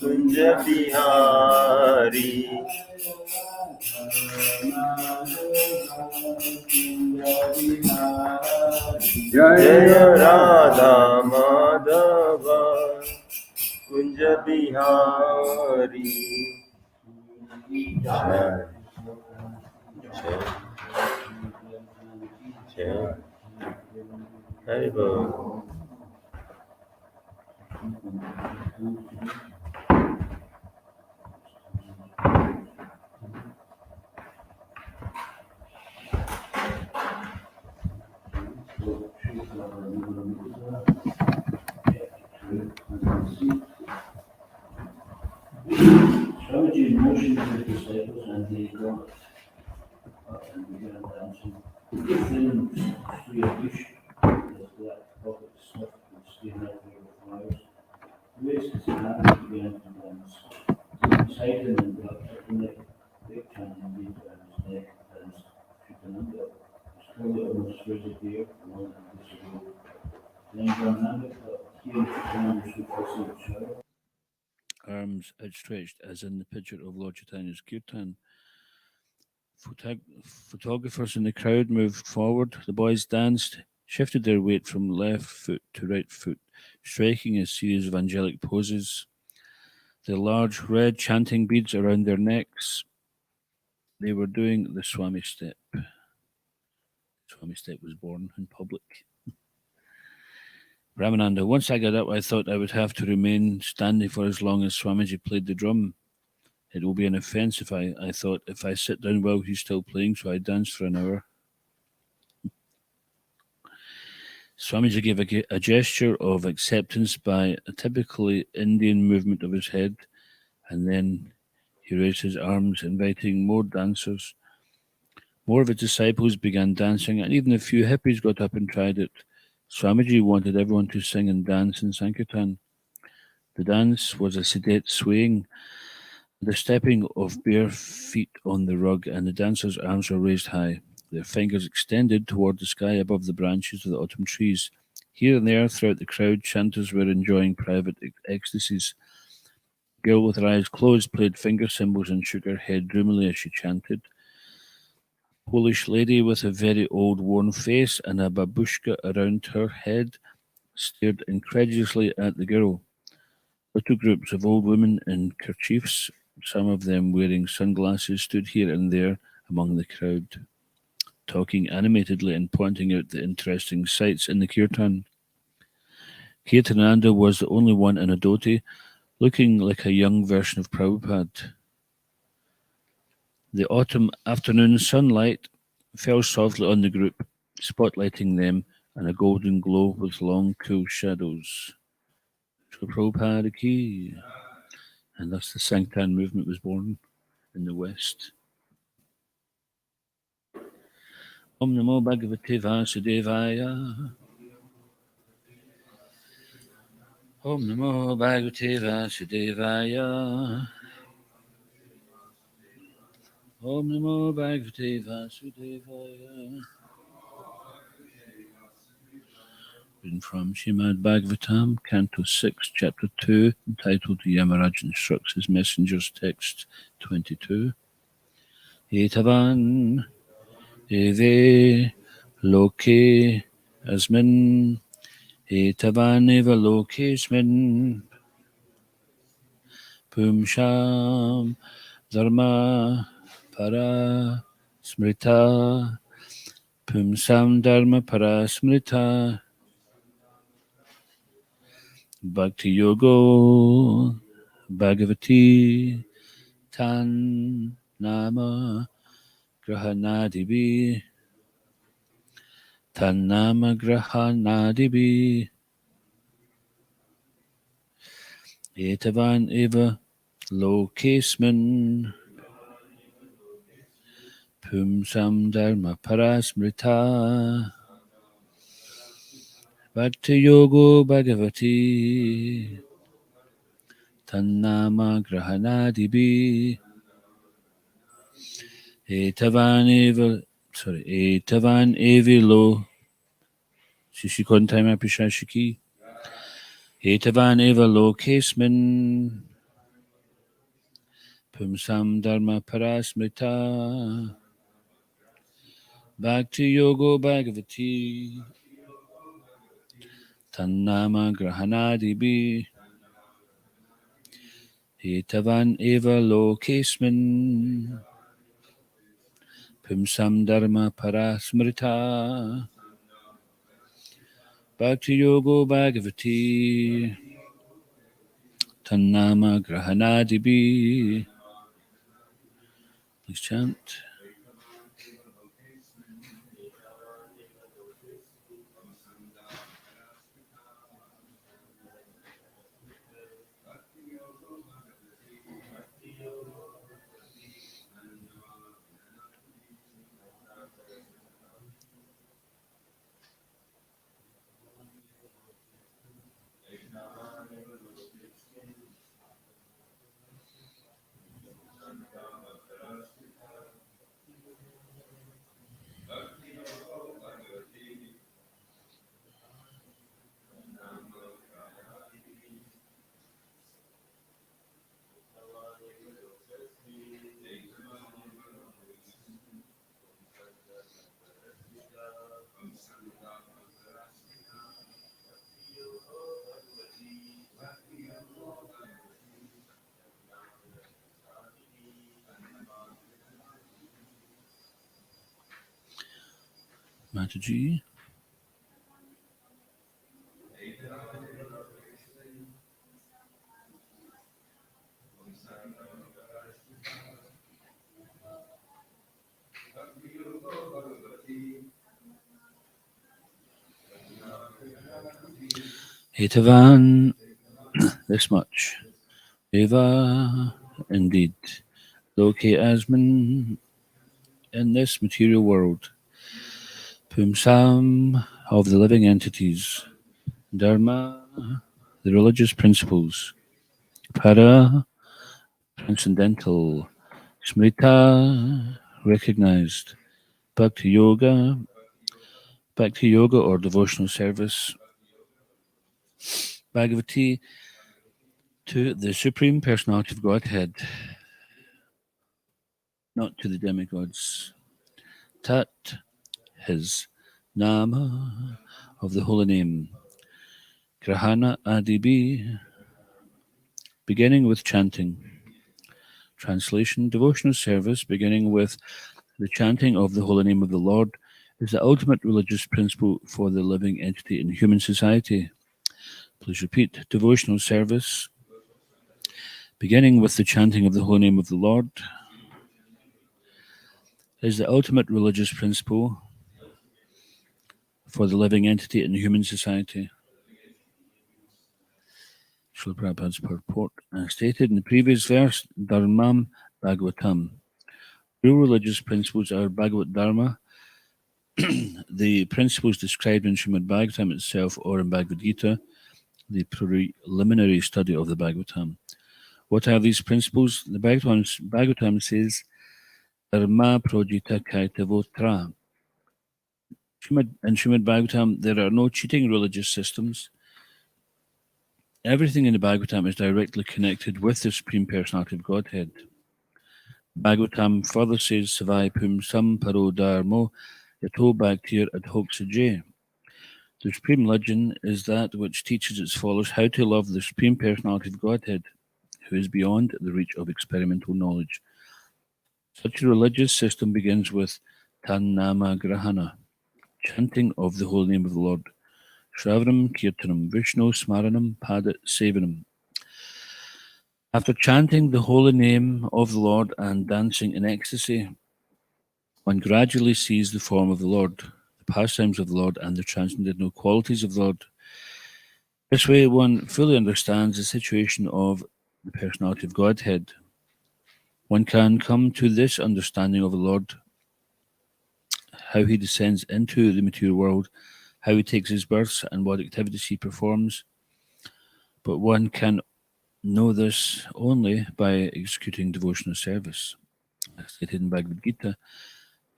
Kunja Bihari. Jaya Radha Madhava Kunja Bihari. Jai Jai Jai Haribo. Swamiji motioned to the disciples and they got up and began dancing. Then Sri Krishna, his black pocket snuffed and steamed out there with flowers, raised his hand and began to dance. Beside him in black turtleneck, big chanting beads around his neck, danced Srikananda. His curly almost frizzy hair, long and disappeared. Then Brahmananda, hearing Srikananda's repulsive shower, arms outstretched as in the picture of Lord Chaitanya's kirtan. Photographers in the crowd moved forward. The boys danced, shifted their weight from left foot to right foot, striking a series of angelic poses. The large red chanting beads around their necks. They were doing the Swami step. Swami step was born in public. Ramananda, once I got up, I thought I would have to remain standing for as long as Swamiji played the drum. It will be an offence if I thought, if I sit down while he's still playing, so I danced for an hour. Swamiji gave a gesture of acceptance by a typically Indian movement of his head, and then he raised his arms, inviting more dancers. More of his disciples began dancing, and even a few hippies got up and tried it. Swamiji wanted everyone to sing and dance in Sankirtan. The dance was a sedate swaying, the stepping of bare feet on the rug, and the dancers' arms were raised high, their fingers extended toward the sky above the branches of the autumn trees. Here and there throughout the crowd, chanters were enjoying private ecstasies. A girl with her eyes closed played finger cymbals and shook her head dreamily as she chanted. A Polish lady with a very old worn face and a babushka around her head stared incredulously at the girl. Little groups of old women in kerchiefs, some of them wearing sunglasses, stood here and there among the crowd, talking animatedly and pointing out the interesting sights in the kirtan. Kirtananda was the only one in a dhoti, looking like a young version of Prabhupada. The autumn afternoon sunlight fell softly on the group, spotlighting them in a golden glow with long, cool shadows. So Prabhupada ki. And thus the Sankirtan movement was born in the West. Om Namo Bhagavate Vasudevaya. Om Namo Bhagavate Vasudevaya. Om Namo Bhagavate Vasudevaya. Written from Srimad Bhagavatam, Canto 6, Chapter 2, entitled Yamaraj Instructs His Messengers, Text 22. Etavan eve loke asmin etavan eva lokesmin pumsham dharma para smrita pumsam dharma para smrita bhakti yogo bhagavati tan nama grahanadibi Tannama grahanadibi etavan eva lokesmin pumsam dharma parasmrita bhakti yogo bhagavati tannama grahanadibi etavan evi lo Shishikon Taima Pishashiki Etavan eva lokesmin pumsam dharma parasmrita bhakti yogo bhagavati tannama grahanadibi etavan eva lokesmin pumsam dharma parasmrita bhakti yogo bhagavati tannama grahanadibi. Please chant. Mataji. Etavan, this much. Eva, indeed. Loke Asman, in this material world. Pumsam, of the living entities. Dharma, the religious principles. Para, transcendental. Smrita, recognized. Bhakti Yoga or devotional service. Bhagavati, to the Supreme Personality of Godhead, not to the demigods. Tat, his. Nama, of the holy name. Grahana Adibi, beginning with chanting. Translation: devotional service, beginning with the chanting of the holy name of the Lord, is the ultimate religious principle for the living entity in human society. Please repeat. Devotional service, beginning with the chanting of the holy name of the Lord, is the ultimate religious principle for the living entity in human society. Srila Prabhupada's purport, stated in the previous verse, Dharmam Bhagavatam. Real religious principles are Bhagavad Dharma, the principles described in Srimad Bhagavatam itself or in Bhagavad Gita, the preliminary study of the Bhagavatam. What are these principles? The Bhagavatam says, Dharma projita kaitavotra. In Srimad Bhagavatam, there are no cheating religious systems. Everything in the Bhagavatam is directly connected with the Supreme Personality of Godhead. Bhagavatam further says, Savai pum sam paro dharmo yato bhaktir ad hoc sajay. The Supreme Religion is that which teaches its followers how to love the Supreme Personality of Godhead, who is beyond the reach of experimental knowledge. Such a religious system begins with Tan Nama Grahana, chanting of the holy name of the Lord. Shravanam Kirtanam Vishnu Smaranam Padat Sevanam. After chanting the holy name of the Lord and dancing in ecstasy, one gradually sees the form of the Lord, the pastimes of the Lord, and the transcendental qualities of the Lord. This way, one fully understands the situation of the personality of Godhead. One can come to this understanding of the Lord, how he descends into the material world, how he takes his births, and what activities he performs. But one can know this only by executing devotional service. As stated in Bhagavad Gita,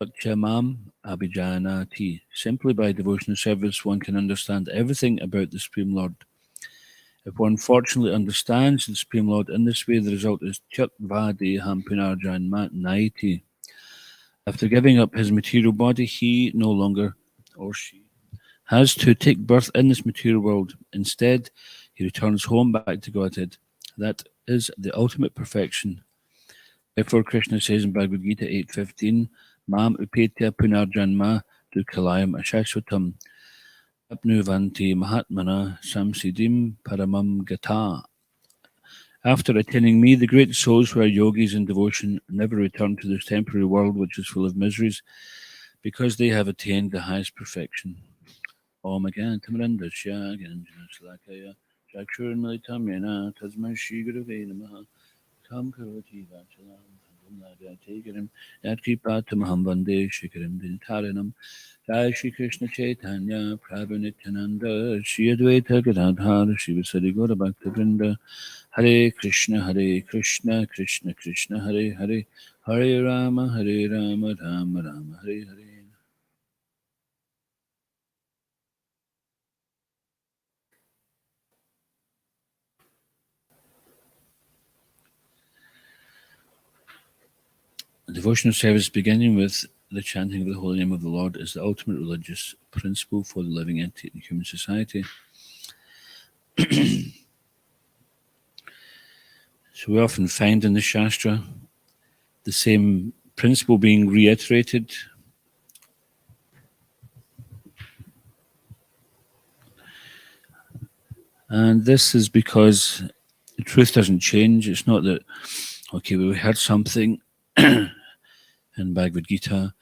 Bhaktyamam Abhijanati. Simply by devotional service, one can understand everything about the Supreme Lord. If one fortunately understands the Supreme Lord in this way, the result is Chak Vadi Hampinarjan Mat Naiti. After giving up his material body, he no longer, or she, has to take birth in this material world. Instead, he returns home back to Godhead. That is the ultimate perfection. Therefore, Krishna says in Bhagavad Gita 8:15, Mam upetya punarjanma dukalayam ashashvatam apnuvanti mahatmana samsiddhim paramam gata. After attaining me, the great souls who are yogis in devotion never return to this temporary world which is full of miseries, because they have attained the highest perfection. Om Again Tamarandasya Ganjana Salakaya Chakshurmilitamyana Tasma Shri Gurave Namaha Kam Karoti Vachalam Tegarim Yatkripatamaham Vande Shikarim Dintaranam Jai Shri Krishna Chaitanya Prabhu Nityananda Shri Advaita Gadadhar Shri Vasari Gaura Bhakta Vrinda Hare Krishna Krishna Krishna Hare Hare Hare Rama Rama Rama Hare Hare. The devotional service beginning with the chanting of the holy name of the Lord is the ultimate religious principle for the living entity in human society. So we often find in the Shastra the same principle being reiterated. And this is because the truth doesn't change. It's not that, okay, we heard something in Bhagavad Gita,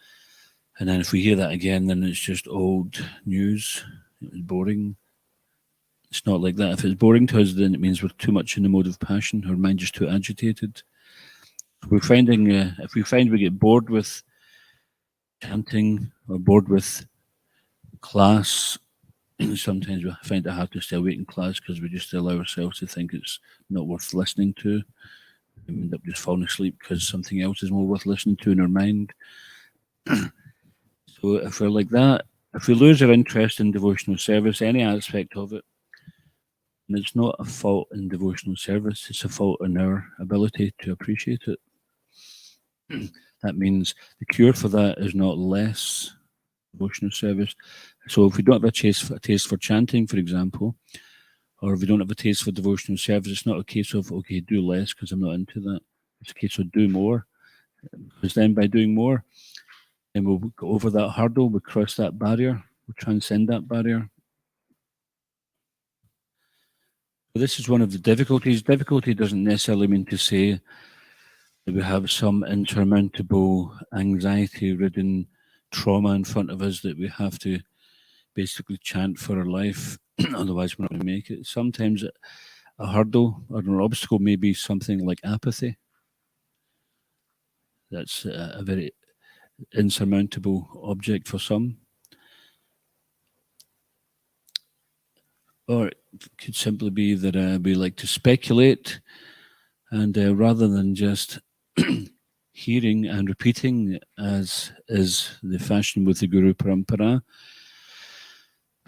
and then if we hear that again, then it's just old news. It was boring. It's not like that. If it's boring to us, then it means we're too much in the mode of passion. Our mind is too agitated. We're finding, if we find we get bored with chanting or bored with class, sometimes we find it hard to stay awake in class because we just allow ourselves to think it's not worth listening to. We end up just falling asleep because something else is more worth listening to in our mind. So if we're like that, if we lose our interest in devotional service, any aspect of it, and it's not a fault in devotional service, it's a fault in our ability to appreciate it. That means the cure for that is not less devotional service. So if we don't have a taste for chanting, for example, or if we don't have a taste for devotional service, it's not a case of, okay, do less because I'm not into that. It's a case of do more. Because then by doing more, then we'll go over that hurdle, we'll cross that barrier, we'll transcend that barrier. But this is one of the difficulties. Difficulty doesn't necessarily mean to say that we have some insurmountable anxiety-ridden trauma in front of us that we have to basically chant for our life, otherwise we're not going to make it. Sometimes a hurdle or an obstacle may be something like apathy. That's a very insurmountable object for some. Or it could simply be that we like to speculate, and rather than just hearing and repeating, as is the fashion with the Guru Parampara,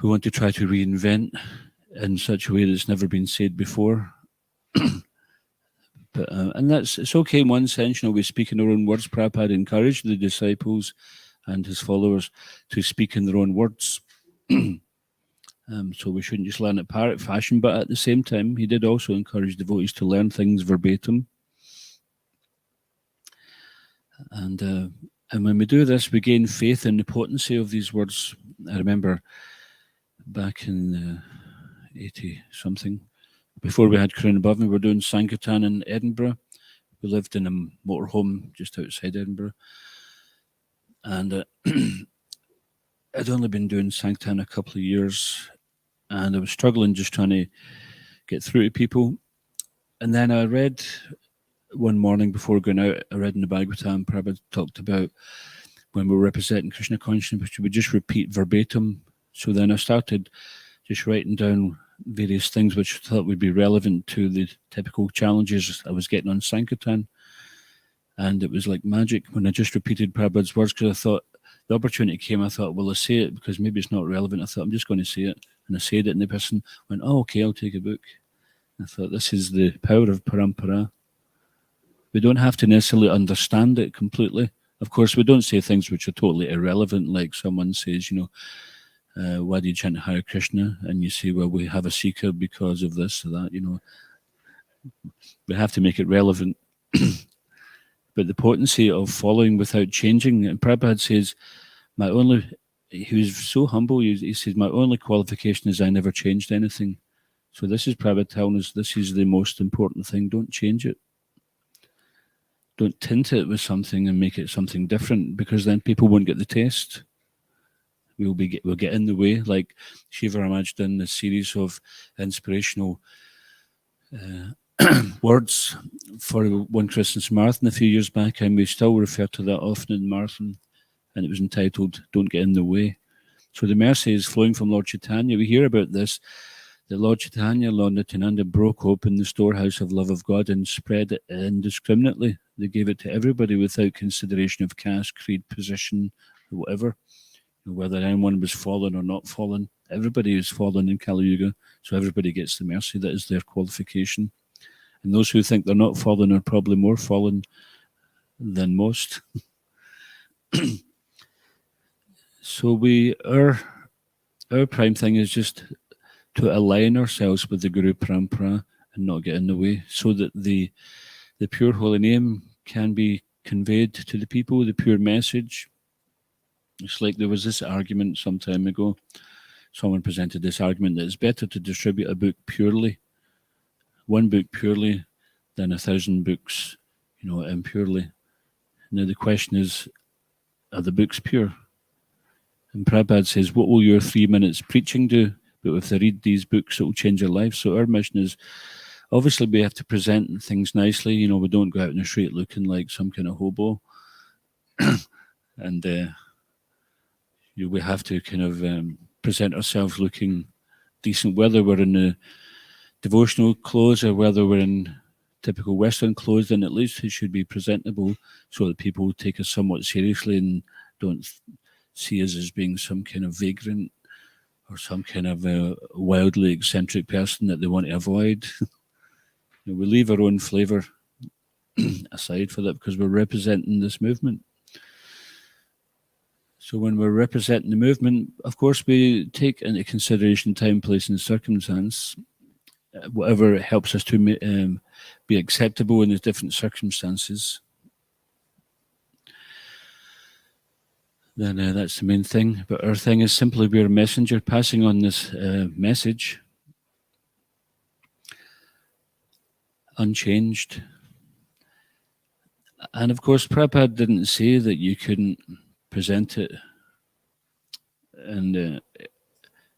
we want to try to reinvent in such a way that's never been said before. But, and it's okay in one sense. We speak in our own words. Prabhupada encouraged the disciples and his followers to speak in their own words. So we shouldn't just learn it parrot fashion, but at the same time, he did also encourage devotees to learn things verbatim. And when we do this, we gain faith in the potency of these words. I remember back in 80-something, before we had Karuna Bhavan, we were doing Sankirtan in Edinburgh. We lived in a motorhome just outside Edinburgh. And I'd only been doing Sankirtan a couple of years, and I was struggling just trying to get through to people. And then I read one morning before going out, I read in the Bhagavatam, Prabhupada talked about when we were representing Krishna consciousness, which we would just repeat verbatim. So then I started just writing down various things which I thought would be relevant to the typical challenges I was getting on Sankirtan. And it was like magic when I just repeated Prabhupada's words, because I thought the opportunity came. I thought, well, I'll say it because maybe it's not relevant. I thought, I'm just going to say it. And I said it, and the person went, oh, okay, I'll take a book. I thought this is the power of parampara. We don't have to necessarily understand it completely. Of course, we don't say things which are totally irrelevant, like someone says, why do you chant Hare Krishna? And you say, well, we have a seeker because of this or that, We have to make it relevant. But the potency of following without changing, and Prabhupada says, he was so humble, he says, my only qualification is I never changed anything. So this is Prabhupada telling us this is the most important thing. Don't change it. Don't tint it with something and make it something different, because then people won't get the taste. We'll get in the way, like Shiva Ramaj done a series of inspirational words for one Christmas marathon a few years back, and we still refer to that often in marathon, and it was entitled "Don't Get in the Way." So the mercy is flowing from Lord Chaitanya. We hear about this, that Lord Chaitanya, Lord Nityananda broke open the storehouse of love of God and spread it indiscriminately. They gave it to everybody without consideration of caste, creed, position, or whatever. Whether anyone was fallen or not fallen, everybody is fallen in Kali Yuga, so everybody gets the mercy. That is their qualification. And those who think they're not fallen are probably more fallen than most. So our prime thing is just to align ourselves with the Guru Parampara and not get in the way, so that the pure holy name can be conveyed to the people, the pure message. It's like there was this argument some time ago. Someone presented this argument that it's better to distribute a book purely, one book purely, than 1,000 books, impurely. Now the question is, are the books pure? And Prabhupada says, what will your 3 minutes preaching do? But if they read these books, it will change their life. So our mission is, obviously we have to present things nicely. We don't go out in the street looking like some kind of hobo. And we have to kind of present ourselves looking decent, whether we're in the devotional clothes or whether we're in typical Western clothes, then at least it should be presentable so that people take us somewhat seriously and don't see us as being some kind of vagrant or some kind of wildly eccentric person that they want to avoid. We leave our own flavour aside for that, because we're representing this movement. So when we're representing the movement, of course, we take into consideration time, place, and circumstance, whatever helps us to be acceptable in the different circumstances. Then that's the main thing. But our thing is simply we're a messenger passing on this message, unchanged. And of course, Prabhupada didn't say that you couldn't present it in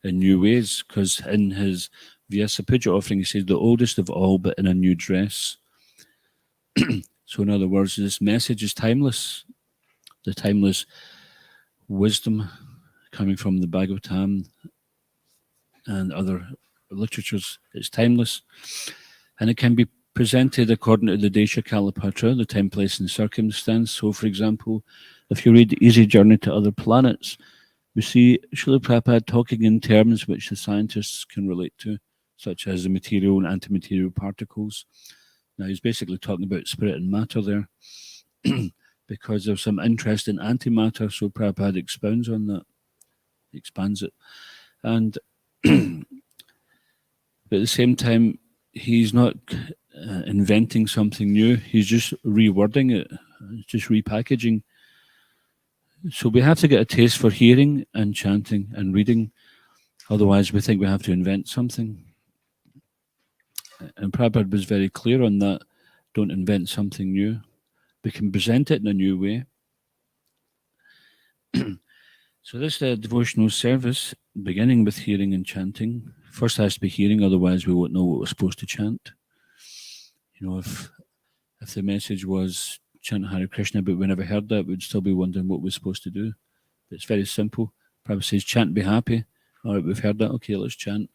new ways, because in his Vyasa Puja offering, he said, the oldest of all, but in a new dress. So in other words, this message is timeless. The timeless wisdom coming from the Bhagavatam and other literatures, it's timeless. And it can be presented according to the Desha Kalapatra, the time, place, and circumstance. So, for example, if you read Easy Journey to Other Planets, we see Srila Prabhupada talking in terms which the scientists can relate to, such as the material and antimaterial particles. Now, he's basically talking about spirit and matter there, because there's some interest in antimatter, so Prabhupada expounds on that. He expands it. And but at the same time, he's not inventing something new. He's just rewording it, just repackaging. So we have to get a taste for hearing and chanting and reading. Otherwise, we think we have to invent something. And Prabhupada was very clear on that. Don't invent something new. We can present it in a new way. So this devotional service, beginning with hearing and chanting, first has to be hearing, otherwise we won't know what we're supposed to chant. If the message was chant Hare Krishna, but we never heard that, we'd still be wondering what we're supposed to do. But it's very simple. Prabhupada says, chant, be happy. All right, we've heard that. Okay, let's chant.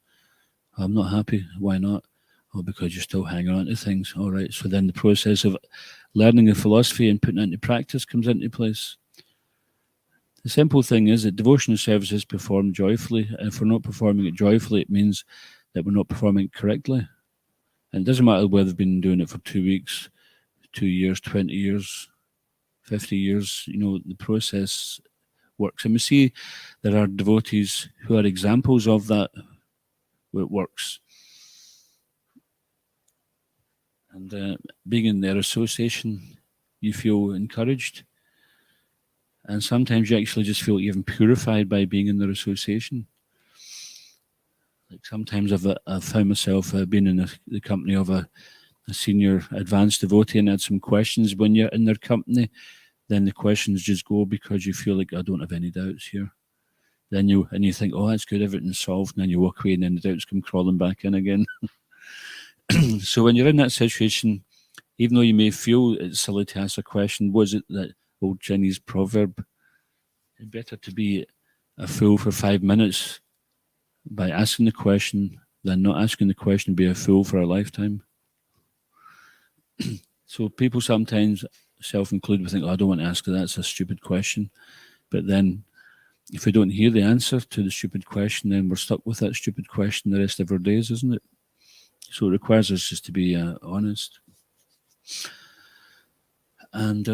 I'm not happy. Why not? Oh, because you're still hanging on to things. All right, so then the process of learning the philosophy and putting it into practice comes into place. The simple thing is that devotional service is performed joyfully. And if we're not performing it joyfully, it means that we're not performing it correctly. And it doesn't matter whether they've been doing it for 2 weeks, 2 years, 20 years, 50 years, the process works. And we see there are devotees who are examples of that, where it works. And being in their association, you feel encouraged. And sometimes you actually just feel even purified by being in their association. Like sometimes I've found myself being in the company of a senior advanced devotee and had some questions. When you're in their company, then the questions just go because you feel like, I don't have any doubts here. Then you think, oh, that's good, everything's solved. And then you walk away and then the doubts come crawling back in again. So when you're in that situation, even though you may feel it's silly to ask a question, was it that old Chinese proverb, it's better to be a fool for 5 minutes by asking the question than not asking the question, be a fool for a lifetime? So people sometimes, self-included, think, oh, I don't want to ask that, that's a stupid question. But then if we don't hear the answer to the stupid question, then we're stuck with that stupid question the rest of our days, isn't it? So it requires us just to be honest. And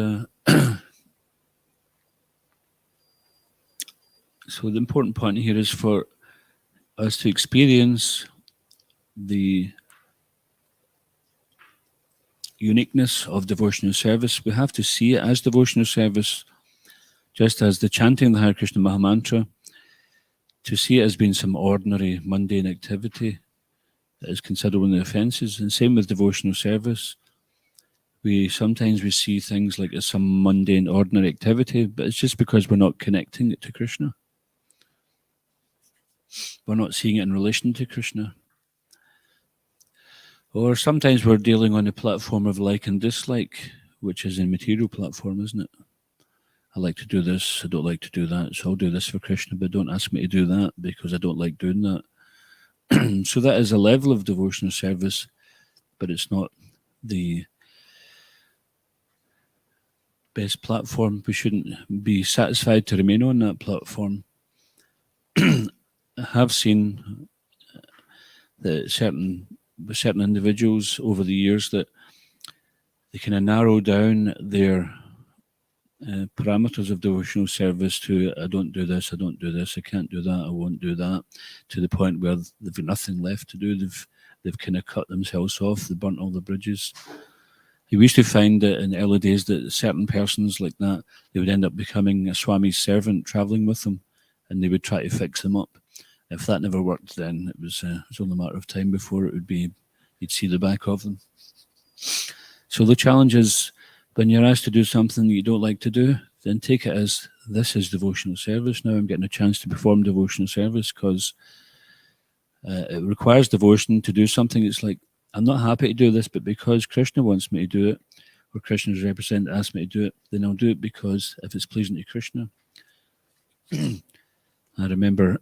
so the important point here is for us to experience the uniqueness of devotional service. We have to see it as devotional service, just as the chanting the Hare Krishna Mahamantra, to see it as being some ordinary, mundane activity that is considered one of the offences. And same with devotional service. Sometimes we see things like it's some mundane, ordinary activity, but it's just because we're not connecting it to Krishna. We're not seeing it in relation to Krishna. Or sometimes we're dealing on a platform of like and dislike, which is a material platform, isn't it? I like to do this, I don't like to do that, so I'll do this for Krishna, but don't ask me to do that because I don't like doing that. So that is a level of devotional service, but it's not the best platform. We shouldn't be satisfied to remain on that platform. I have seen that certain individuals over the years that they kind of narrow down their parameters of devotional service to, I don't do this, I can't do that, I won't do that, to the point where they've got nothing left to do. They've kind of cut themselves off, they burnt all the bridges. We used to find that in the early days that certain persons like that, they would end up becoming a Swami's servant, travelling with them, and they would try to fix them up. If that never worked, then it was only a matter of time before you'd see the back of them. So the challenge is, when you're asked to do something you don't like to do, then take it as, this is devotional service. Now I'm getting a chance to perform devotional service because it requires devotion to do something. It's like, I'm not happy to do this, but because Krishna wants me to do it, or Krishna's representative asked me to do it, then I'll do it because if it's pleasing to Krishna. I remember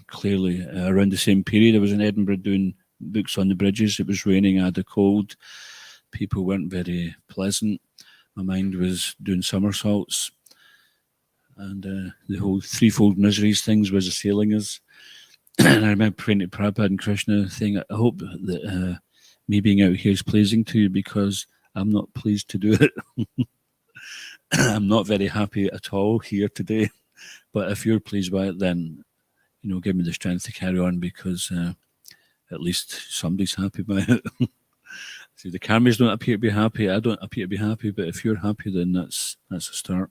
clearly around the same period I was in Edinburgh doing books on the bridges. It was raining, I had a cold, people weren't very pleasant, my mind was doing somersaults, and the whole threefold miseries things was assailing us. And I remember praying to Prabhupada and Krishna saying, I hope that me being out here is pleasing to you, because I'm not pleased to do it. I'm not very happy at all here today, but if you're pleased by it, then give me the strength to carry on, because at least somebody's happy by it. See, the cameras don't appear to be happy, I don't appear to be happy, but if you're happy, then that's a start.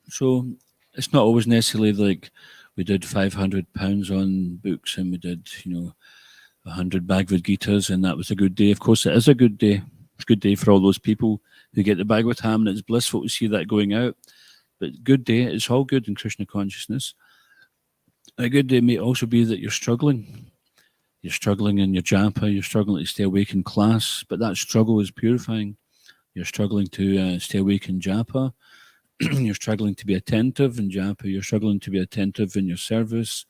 So it's not always necessarily like we did £500 on books and we did 100 Bhagavad Gitas and that was a good day. Of course it is a good day. It's a good day for all those people who get the Bhagavatam, and it's blissful to see that going out. But good day, it's all good in Krishna consciousness. A good day may also be that you're struggling. You're struggling in your japa, you're struggling to stay awake in class, but that struggle is purifying. You're struggling to stay awake in japa. You're struggling to be attentive in japa. You're struggling to be attentive in your service.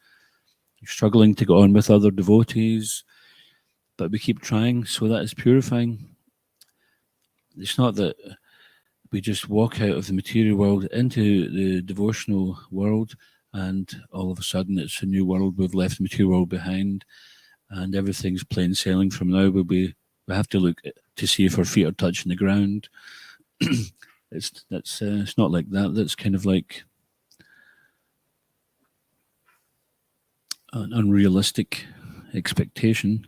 You're struggling to go on with other devotees, but we keep trying, so that is purifying. It's not that we just walk out of the material world into the devotional world and all of a sudden it's a new world. We've left the material world behind, and everything's plain sailing from now. We have to look to see if our feet are touching the ground. It's not like that. That's kind of like an unrealistic expectation.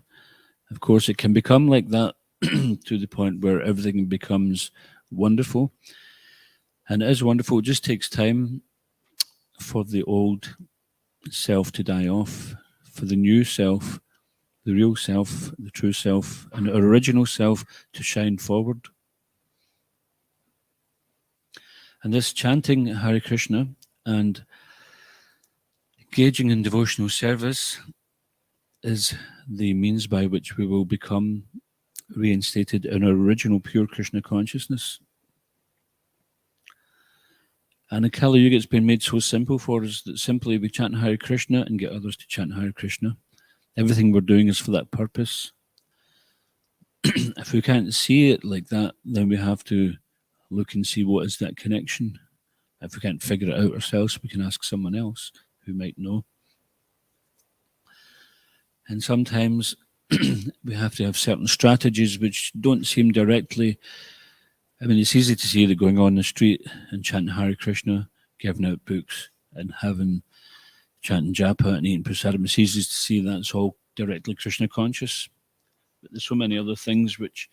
Of course, it can become like that to the point where everything becomes wonderful. And it is wonderful. It just takes time for the old self to die off, for the new self, the real self, the true self, and our original self to shine forward. And this chanting Hare Krishna and engaging in devotional service is the means by which we will become reinstated in our original pure Krishna consciousness. And in Kali Yuga, it's been made so simple for us that simply we chant Hare Krishna and get others to chant Hare Krishna. Everything we're doing is for that purpose. If we can't see it like that, then we have to look and see what is that connection. If we can't figure it out ourselves, we can ask someone else who might know. And sometimes we have to have certain strategies which don't seem directly. I mean, it's easy to see that going on the street and chanting Hare Krishna, giving out books, and chanting japa and eating prasadam. It's easy to see that's all directly Krishna conscious. But there's so many other things which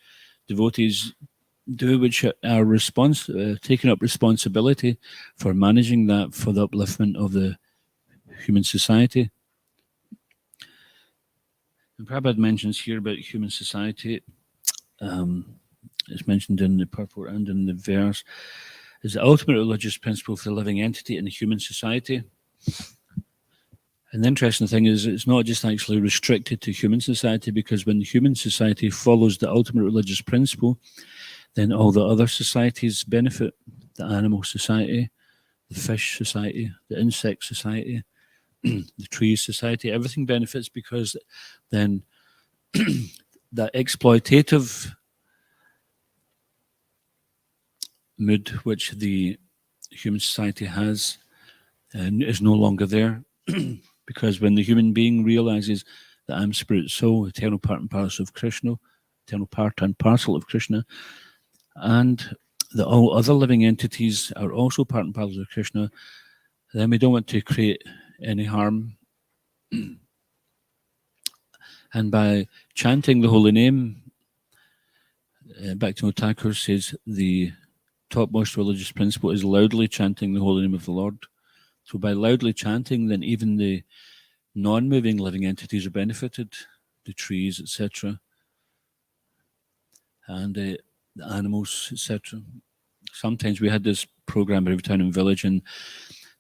devotees do, which are taking up responsibility for managing that for the upliftment of the human society. And Prabhupada mentions here about human society. It's mentioned in the purport and in the verse, is the ultimate religious principle for the living entity in the human society. And the interesting thing is it's not just actually restricted to human society, because when the human society follows the ultimate religious principle, then all the other societies benefit. The animal society, the fish society, the insect society, the tree society, everything benefits, because then that exploitative mood which the human society has is no longer there. Because when the human being realizes that I'm spirit soul, eternal part and parcel of Krishna, eternal part and parcel of Krishna, and that all other living entities are also part and parcel of Krishna, then we don't want to create any harm. And by chanting the holy name, Bhaktivinoda Thakur says the topmost religious principle is loudly chanting the holy name of the Lord. So by loudly chanting, then even the non-moving living entities are benefited, the trees, etc., and the animals, etc. Sometimes we had this program every town and village, and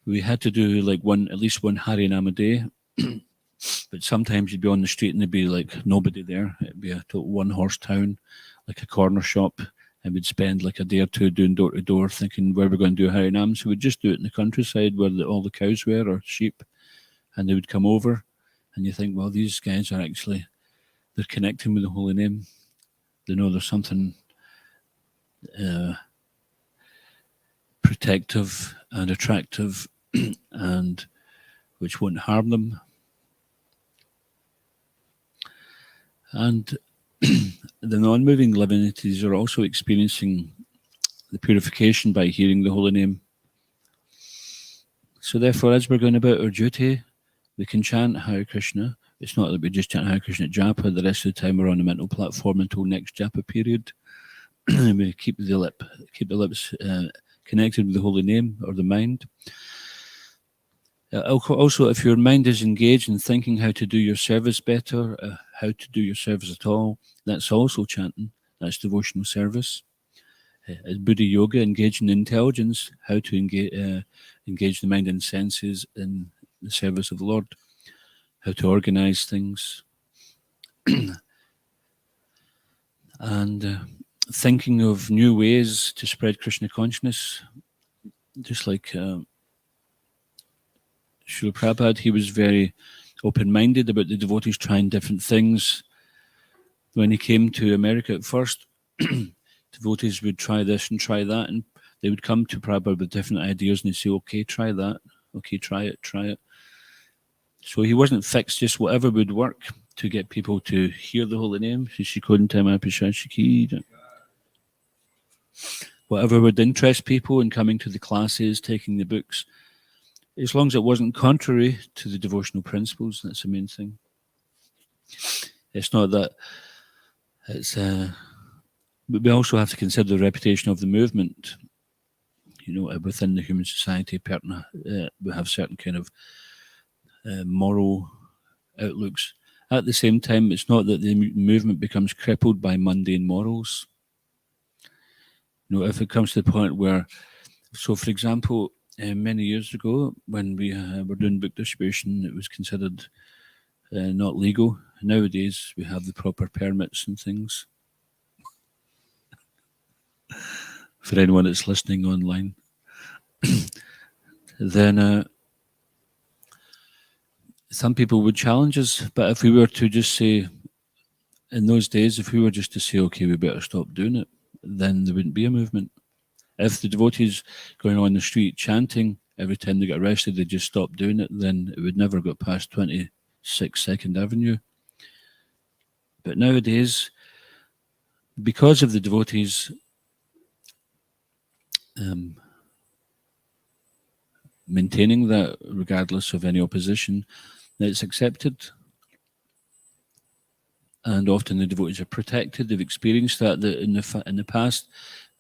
we had to do like at least one Harinam a day. But sometimes you'd be on the street and there'd be like nobody there. It'd be a total one-horse town, like a corner shop, and we'd spend like a day or two doing door-to-door, thinking where we're going to do Harinam. So we'd just do it in the countryside where all the cows were, or sheep, and they would come over, and you think, well, these guys are actually, they're connecting with the holy name. They know there's something protective and attractive and which won't harm them. And the non-moving living entities are also experiencing the purification by hearing the holy name. So therefore, as we're going about our duty, we can chant Hare Krishna. It's not that we just chant Hare Krishna at japa. The rest of the time we're on the mental platform until next japa period. We keep the lips connected with the holy name or the mind. Also, if your mind is engaged in thinking how to do your service better, how to do your service at all, that's also chanting. That's devotional service. As Buddha Yoga, engaging in intelligence, how to engage the mind and senses in the service of the Lord, how to organize things. And thinking of new ways to spread Krishna consciousness, just like Srila Prabhupada, he was very open-minded about the devotees trying different things. When he came to America at first, devotees would try this and try that, and they would come to Prabhupada with different ideas, and he'd say, okay, try that. Okay, try it. So he wasn't fixed, just whatever would work to get people to hear the holy name. Whatever would interest people in coming to the classes, taking the books, as long as it wasn't contrary to the devotional principles. That's the main thing. It's not that it's. But we also have to consider the reputation of the movement. Within the human society, Prana, we have certain kind of moral outlooks. At the same time, it's not that the movement becomes crippled by mundane morals. If it comes to the point where, so for example, many years ago, when we were doing book distribution, it was considered not legal. Nowadays, we have the proper permits and things. For anyone that's listening online, then some people would challenge us. But if we were to just say, in those days, if we were just to say, okay, we better stop doing it, then there wouldn't be a movement. If the devotees going on the street chanting every time they got arrested, they just stopped doing it, then it would never go past 26 Second Avenue. But nowadays, because of the devotees maintaining that regardless of any opposition, it's accepted. And often the devotees are protected. They've experienced that in the past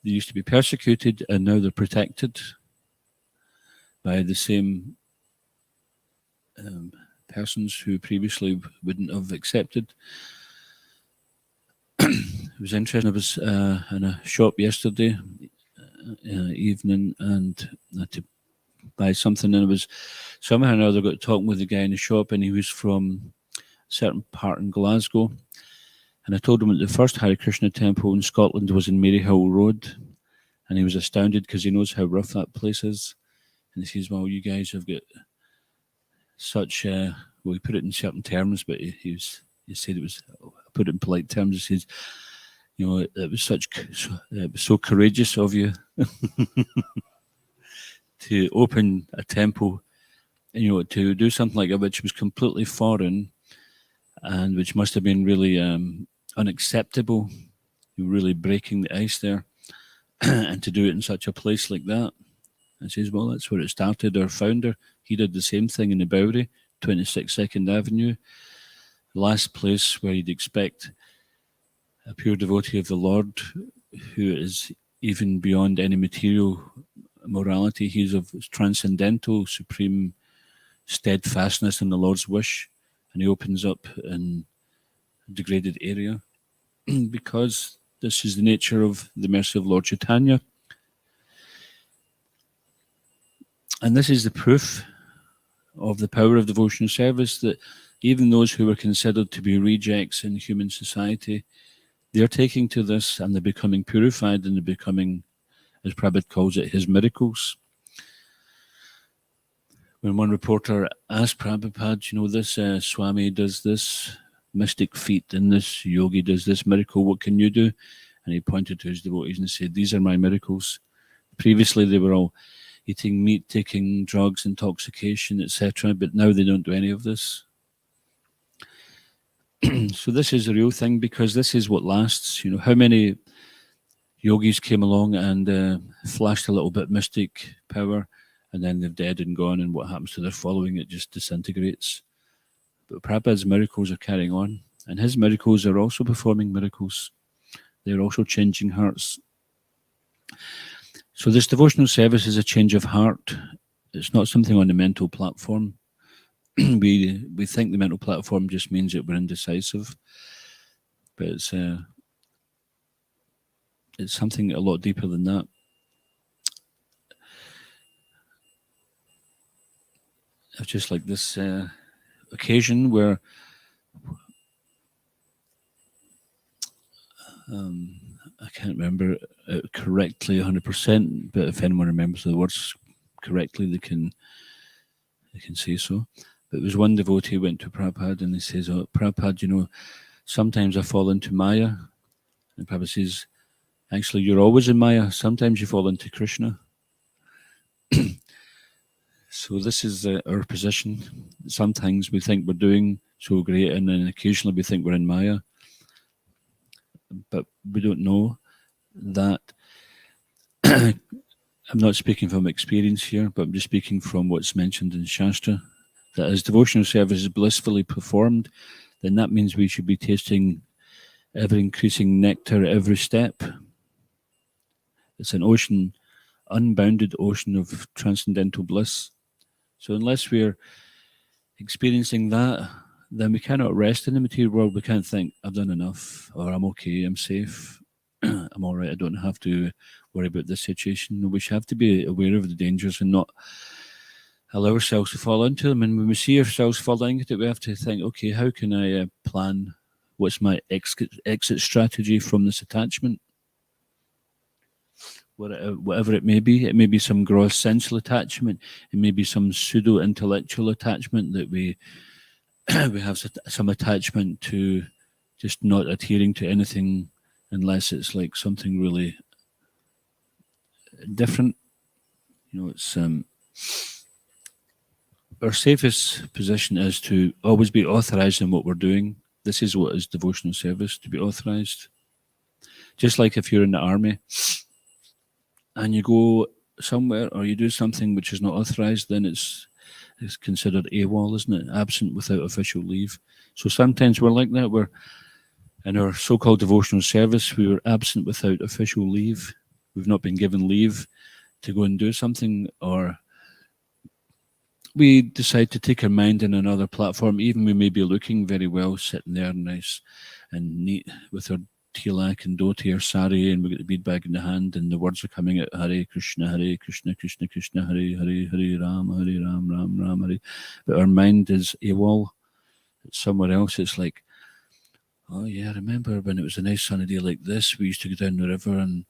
they used to be persecuted, and now they're protected by the same persons who previously wouldn't have accepted. It was interesting. I was in a shop yesterday evening, and I had to buy something, and it was somehow or another got talking with the guy in the shop, and he was from a certain part in Glasgow. And I told him that the first Hare Krishna temple in Scotland was in Maryhill Road. And he was astounded because he knows how rough that place is. And he says, well, you guys have got such, well, he put it in certain terms, but he said it was, I put it in polite terms, he says, it was so courageous of you to open a temple, to do something like that, which was completely foreign and which must have been really unacceptable. You were really breaking the ice there. And to do it in such a place like that. And says, well, that's where it started. Our founder, he did the same thing in the Bowery, 26 Second Avenue. Last place where you'd expect a pure devotee of the Lord, who is even beyond any material morality. He's of transcendental, supreme steadfastness in the Lord's wish. And he opens up in a degraded area because this is the nature of the mercy of Lord Chaitanya. And this is the proof of the power of devotional service, that even those who were considered to be rejects in human society, they're taking to this and they're becoming purified, and they're becoming, as Prabhupada calls it, his miracles. When one reporter asked Prabhupada, this Swami does this mystic feat, and this yogi does this miracle, what can you do? And he pointed to his devotees and said, these are my miracles. Previously they were all eating meat, taking drugs, intoxication, etc., but now they don't do any of this. So this is a real thing, because this is what lasts. How many yogis came along and flashed a little bit mystic power, and then they're dead and gone, and what happens to their following? It just disintegrates. But Prabhupada's miracles are carrying on, and his miracles are also performing miracles. They're also changing hearts. So this devotional service is a change of heart. It's not something on the mental platform. We think the mental platform just means that we're indecisive, but it's something a lot deeper than that. It's just like this occasion where I can't remember it correctly 100%, but if anyone remembers the words correctly, they can say so. But there was one devotee who went to Prabhupada and he says, oh, Prabhupada, sometimes I fall into Maya. And Prabhupada says, actually, you're always in Maya. Sometimes you fall into Krishna. So this is our position. Sometimes we think we're doing so great, and then occasionally we think we're in Maya. But we don't know that. I'm not speaking from experience here, but I'm just speaking from what's mentioned in Shastra, that as devotional service is blissfully performed, then that means we should be tasting ever-increasing nectar at every step. It's an ocean, unbounded ocean of transcendental bliss. So unless we're experiencing that, then we cannot rest in the material world. We can't think, I've done enough, or I'm okay, I'm safe, I'm all right, I don't have to worry about this situation. No, we should have to be aware of the dangers and not allow ourselves to fall into them. And when we see ourselves falling into it, we have to think, okay, how can I plan? What's my exit strategy from this attachment? Whatever it may be. It may be some gross sensual attachment. It may be some pseudo-intellectual attachment that we have some attachment to just not adhering to anything unless it's like something really different. You know, it's our safest position is to always be authorized in what we're doing. This is what is devotional service, to be authorized. Just like if you're in the army and you go somewhere or you do something which is not authorized, then it's considered AWOL, isn't it? Absent without official leave. So sometimes we're like that. We're in our so-called devotional service, we were absent without official leave. We've not been given leave to go and do something, or we decide to take our mind in another platform. Even we may be looking very well, sitting there nice and neat with our tilak and dhoti or sari, and we got the bead bag in the hand, and the words are coming out, Hare Krishna, Krishna Krishna, Hare Hare, Hare Ram, Ram Ram, Hare. But our mind is AWOL. It's somewhere else. It's like, oh yeah, I remember when it was a nice sunny day like this, we used to go down the river and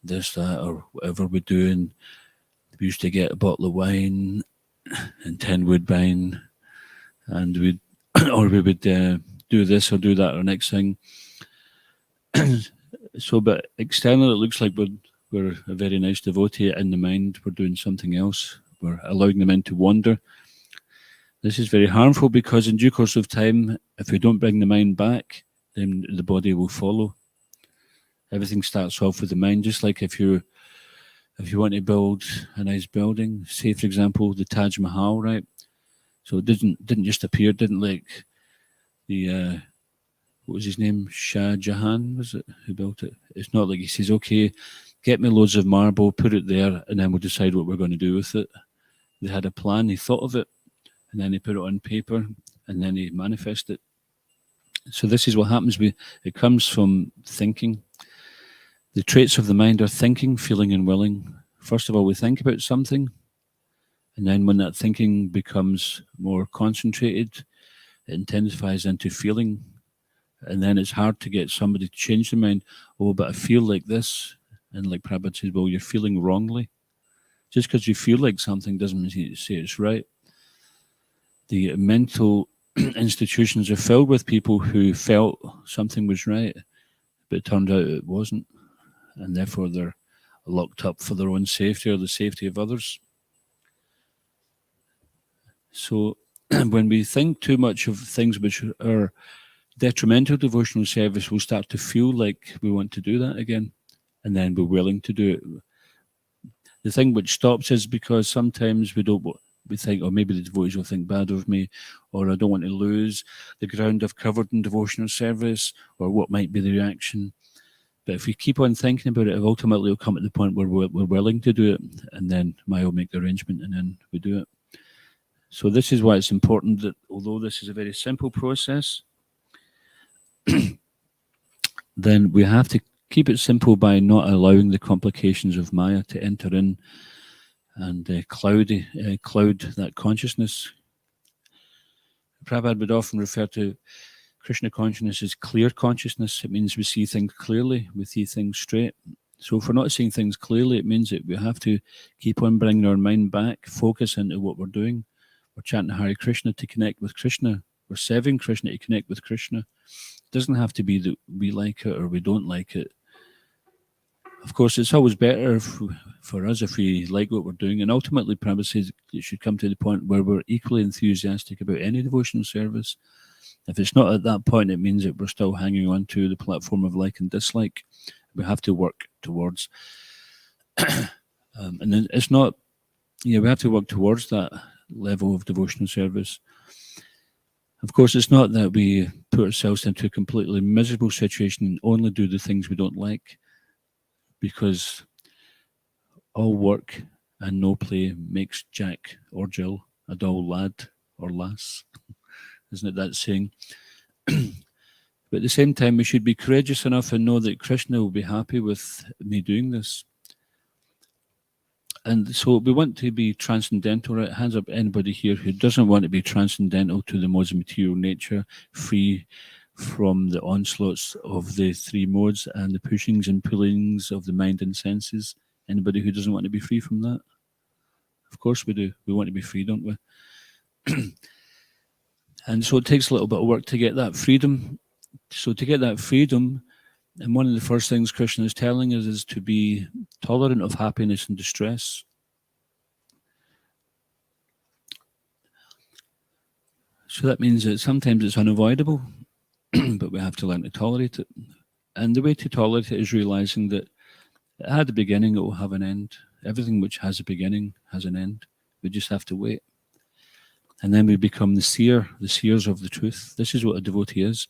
this, that, or whatever we do, and we used to get a bottle of wine and 10 woodbine, and we would do this or do that or next thing. So, but externally, it looks like we're a very nice devotee. In the mind, we're doing something else. We're allowing the mind to wander. This is very harmful because in due course of time, if we don't bring the mind back, then the body will follow. Everything starts off with the mind. Just like if you want to build a nice building, say for example the Taj Mahal, right? So it didn't just appear. Didn't like the what was his name? Shah Jahan, was it, who built it? It's not like he says, okay, get me loads of marble, put it there, and then we'll decide what we're going to do with it. They had a plan. He thought of it, and then he put it on paper, and then he manifested it. So this is what happens. It comes from thinking. The traits of the mind are thinking, feeling, and willing. First of all, we think about something, and then when that thinking becomes more concentrated, it intensifies into feeling, and then it's hard to get somebody to change their mind. Oh, but I feel like this. And like Prabhupada says, well, you're feeling wrongly. Just because you feel like something doesn't mean you say it's right. The mental institutions are filled with people who felt something was right, but it turned out it wasn't. And therefore they're locked up for their own safety or the safety of others. So when we think too much of things which are detrimental to devotional service, we'll start to feel like we want to do that again, and then we're willing to do it. The thing which stops is because sometimes we think, oh, maybe the devotees will think bad of me, or I don't want to lose the ground I've covered in devotional service, or what might be the reaction. But if we keep on thinking about it, ultimately it'll come at the point where we're willing to do it, and then Maya will make the arrangement, and then we do it. So this is why it's important that although this is a very simple process, then we have to keep it simple by not allowing the complications of Maya to enter in and cloud that consciousness. Prabhupada would often refer to Krishna consciousness as clear consciousness. It means we see things clearly, we see things straight. So if we're not seeing things clearly, it means that we have to keep on bringing our mind back, focus into what we're doing. We're chanting Hare Krishna to connect with Krishna. We're serving Krishna to connect with Krishna. It doesn't have to be that we like it or we don't like it. Of course, it's always better for us if we like what we're doing. And ultimately, Prabhupada says it should come to the point where we're equally enthusiastic about any devotional service. If it's not at that point, it means that we're still hanging on to the platform of like and dislike. We have to work towards. And then it's not, we have to work towards that level of devotional service. Of course, it's not that we put ourselves into a completely miserable situation and only do the things we don't like, because all work and no play makes Jack or Jill a dull lad or lass. Isn't it that saying? But at the same time, we should be courageous enough and know that Krishna will be happy with me doing this. And so we want to be transcendental, right? Hands up anybody here who doesn't want to be transcendental to the modes of material nature, free from the onslaughts of the three modes and the pushings and pullings of the mind and senses. Anybody who doesn't want to be free from that? Of course we do. We want to be free, don't we? And so it takes a little bit of work to get that freedom. So to get that freedom, and one of the first things Krishna is telling us is to be tolerant of happiness and distress. So that means that sometimes it's unavoidable, but we have to learn to tolerate it. And the way to tolerate it is realizing that it had a beginning, it will have an end. Everything which has a beginning has an end. We just have to wait. And then we become the seers of the truth. This is what a devotee is.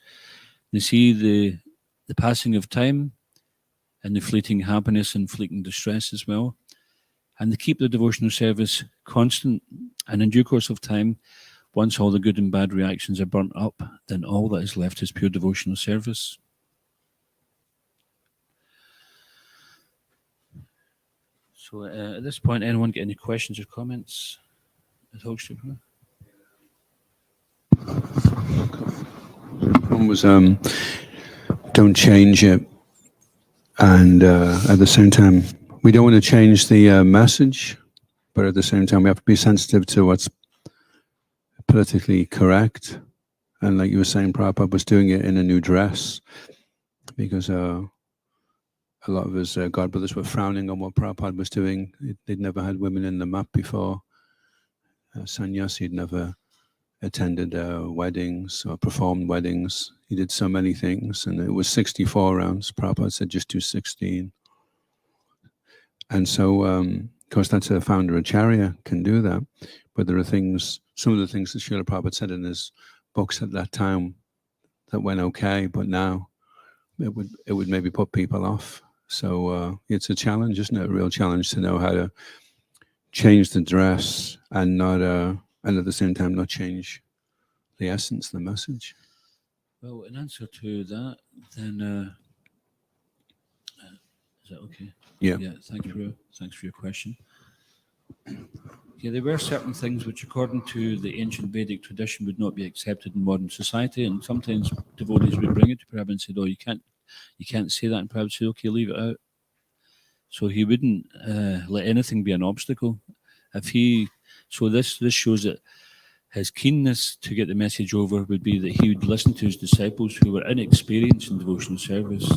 They see the passing of time and the fleeting happiness and fleeting distress as well. And they keep the devotional service constant. And in due course of time, once all the good and bad reactions are burnt up, then all that is left is pure devotional service. So at this point, anyone get any questions or comments? One was don't change it, and at the same time, we don't want to change the message, but at the same time, we have to be sensitive to what's politically correct. And like you were saying, Prabhupada was doing it in a new dress, because a lot of his God brothers were frowning on what Prabhupada was doing. They'd never had women in the mat before. Sannyasi had never attended weddings or performed weddings. He did so many things, and it was 64 rounds. Prabhupada said just do 16. And so, of course, that's a founder acharya can do that. But there are things, some of the things that Srila Prabhupada said in his books at that time that went okay, but now it would maybe put people off. So it's a challenge, isn't it? A real challenge to know how to change the dress and not, and at the same time not change the essence, the message. Well, in answer to that, then is that okay? Yeah. Yeah. Thanks for your question. Yeah, there were certain things which, according to the ancient Vedic tradition, would not be accepted in modern society, and sometimes devotees would bring it to Prabhupada and say, "Oh, you can't say that," and Prabhupada said, "Okay, leave it out." So he wouldn't let anything be an obstacle. So this shows that his keenness to get the message over would be that he would listen to his disciples who were inexperienced in devotional service,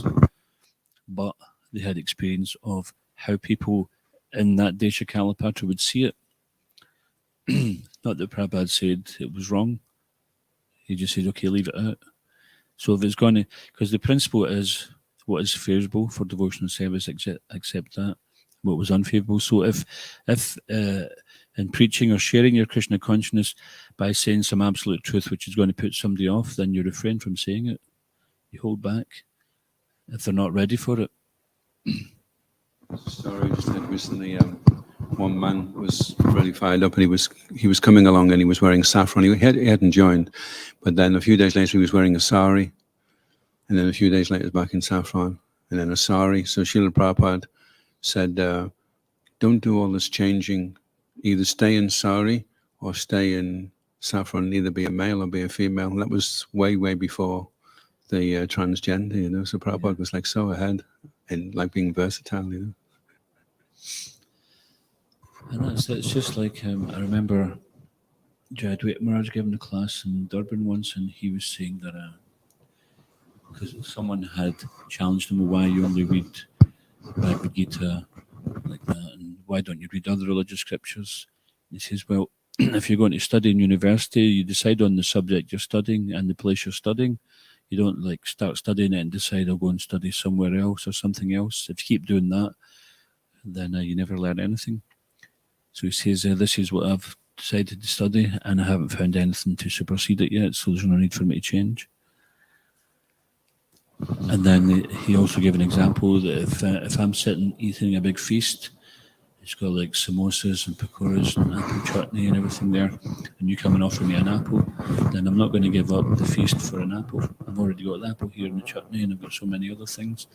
but they had experience of how people in that Desha Kalapatra would see it. Not that Prabhupada said it was wrong. He just said, okay, leave it out. So if it's going to, because the principle is what is favourable for devotional service, accept that. What was unfavourable. So if in preaching or sharing your Krishna consciousness by saying some absolute truth which is going to put somebody off, then you refrain from saying it. You hold back if they're not ready for it. Story I just had recently. One man was really fired up, and he was coming along, and he was wearing saffron. He hadn't joined, but then a few days later he was wearing a sari, and then a few days later back in saffron, and then a sari. So Srila Prabhupada said, "Don't do all this changing. Either stay in sari or stay in saffron. Either be a male or be a female." And that was way before the transgender, So Prabhupada was like so ahead in like being versatile, And it's just like, I remember Jadwait Maharaj giving a class in Durban once, and he was saying that because someone had challenged him, why you only read Bhagavad Gita, like that. And why don't you read other religious scriptures? He says, well, if you're going to study in university, you decide on the subject you're studying and the place you're studying. You don't like start studying it and decide I'll go and study somewhere else or something else. If you keep doing that, then you never learn anything. So he says, this is what I've decided to study, and I haven't found anything to supersede it yet, so there's no need for me to change. And then he also gave an example that if I'm sitting eating a big feast, it's got like samosas and pakoras and apple chutney and everything there, and you come and offer me an apple, then I'm not going to give up the feast for an apple. I've already got the apple here and the chutney, and I've got so many other things.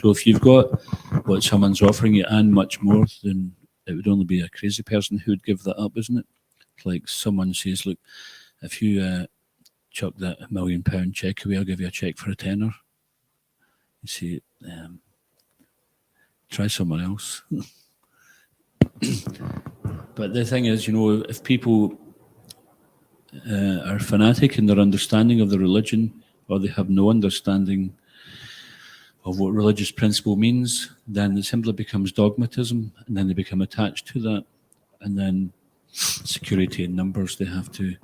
So if you've got what someone's offering you and much more, then it would only be a crazy person who would give that up, isn't it? It's like someone says, look, if you chuck that £1 million cheque away, I'll give you a cheque for a tenner. You see, try someone else. But the thing is, if people are fanatic in their understanding of the religion, or they have no understanding of what religious principle means, then it simply becomes dogmatism, and then they become attached to that, and then security in numbers, they have to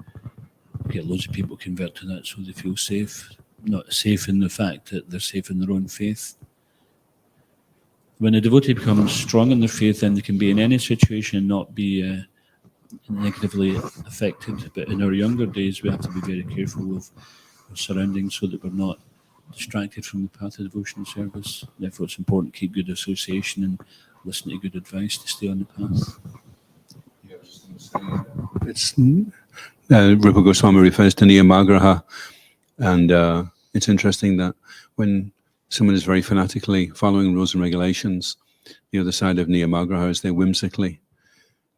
get loads of people convert to that so they feel safe. Not safe in the fact that they're safe in their own faith. When a devotee becomes strong in their faith, then they can be in any situation and not be negatively affected. But in our younger days, we have to be very careful of our surroundings so that we're not distracted from the path of devotional service. Therefore, it's important to keep good association and listen to good advice to stay on the path. It's Rupa Goswami refers to Niyamagraha, and it's interesting that when someone is very fanatically following rules and regulations, the other side of Niyamagraha is they whimsically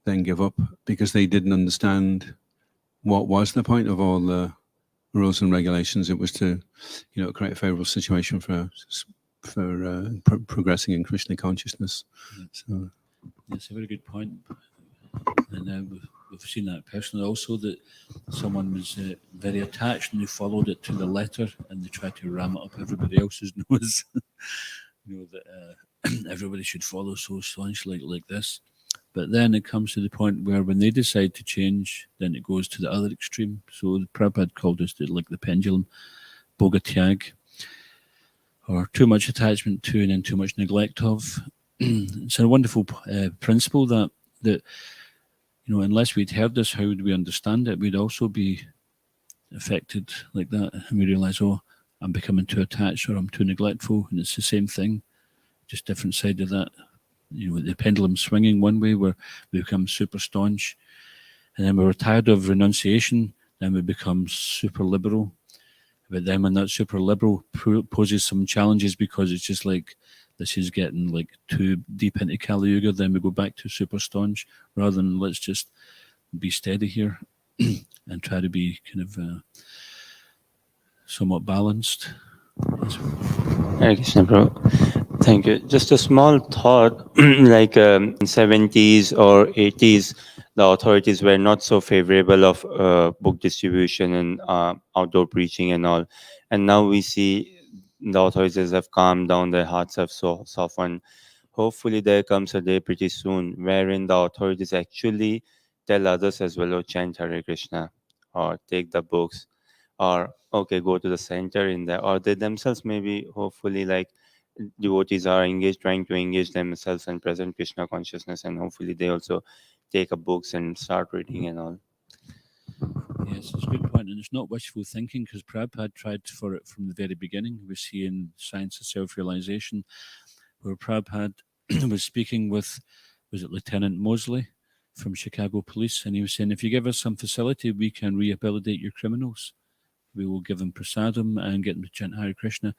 then give up because they didn't understand what was the point of all the rules and regulations. It was to, create a favorable situation for progressing in Krishna consciousness. So that's a very good point. And we've seen that personally also, that someone was very attached and they followed it to the letter and they tried to ram it up everybody else's nose. That everybody should follow so staunchly like this. But then it comes to the point where when they decide to change, then it goes to the other extreme. So the Prabhupada called us like the pendulum, bogatyag, or too much attachment to and then too much neglect of. It's a wonderful principle that unless we'd heard this, how would we understand it? We'd also be affected like that, and we realise, I'm becoming too attached or I'm too neglectful, and it's the same thing, just different side of that. The pendulum swinging one way where we become super staunch, and then we're tired of renunciation, then we become super liberal. But then when that super liberal poses some challenges because it's just like, this is getting like too deep into Kali Yuga, then we go back to super staunch, rather than let's just be steady here and try to be kind of somewhat balanced. Hare Krishna, Prabhu. Thank you. Just a small thought, like in 70s or 80s, the authorities were not so favorable of book distribution and outdoor preaching and all. And now we see the authorities have calmed down, their hearts have softened. Hopefully there comes a day pretty soon wherein the authorities actually tell others as well, chant Hare Krishna, or take the books, or go to the center in there, or they themselves maybe, hopefully, like devotees are trying to engage themselves and present Krishna consciousness, and hopefully they also take up books and start reading and all. Yes, it's a good point, and it's not wishful thinking, because Prabhupada tried for it from the very beginning. We see in Science of Self-Realization, where Prabhupada was speaking with, was it Lieutenant Mosley from Chicago Police, and he was saying, if you give us some facility, we can rehabilitate your criminals. We will give them prasadam and get them to chant Hare Krishna.